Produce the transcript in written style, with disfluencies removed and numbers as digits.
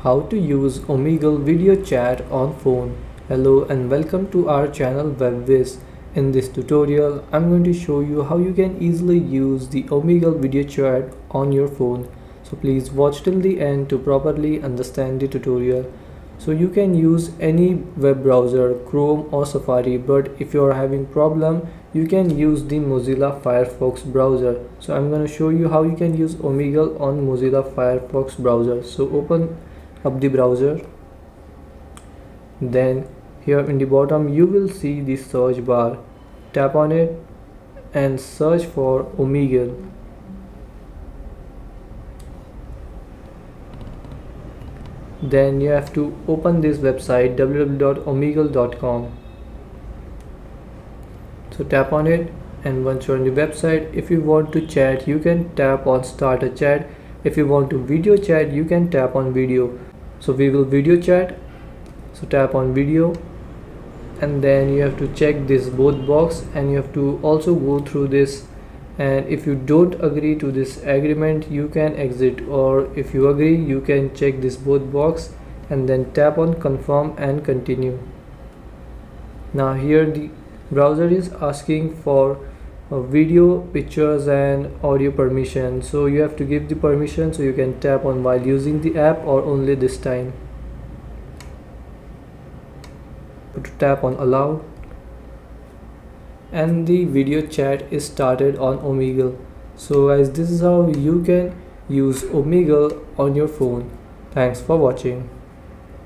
How to use Omegle video chat on phone. Hello and welcome to our channel Whizz. In this tutorial, I'm going to show you how you can easily use the Omegle video chat on your phone. So please watch till the end to properly understand the tutorial. So you can use any web browser, Chrome or Safari, but if you are having problem, you can use the Mozilla Firefox browser. So I'm going to show you how you can use Omegle on Mozilla Firefox browser. So open up the browser, then here in the bottom you will see the search bar. Tap on it and search for Omegle. Then you have to open this website www.omegle.com. so tap on it, and once you're on the website, if you want to chat you can tap on start a chat. If you want to video chat you can tap on video. So we will video chat, so tap on video, and then you have to check this both box, and you have to also go through this, and if you don't agree to this agreement you can exit, or if you agree you can check this both box and then tap on confirm and continue. Now here the browser is asking for video, pictures and audio permission, so you have to give the permission, so you can tap on while using the app or only this time. To tap on allow, and the video chat is started on Omegle. So guys, this is how you can use Omegle on your phone. Thanks for watching.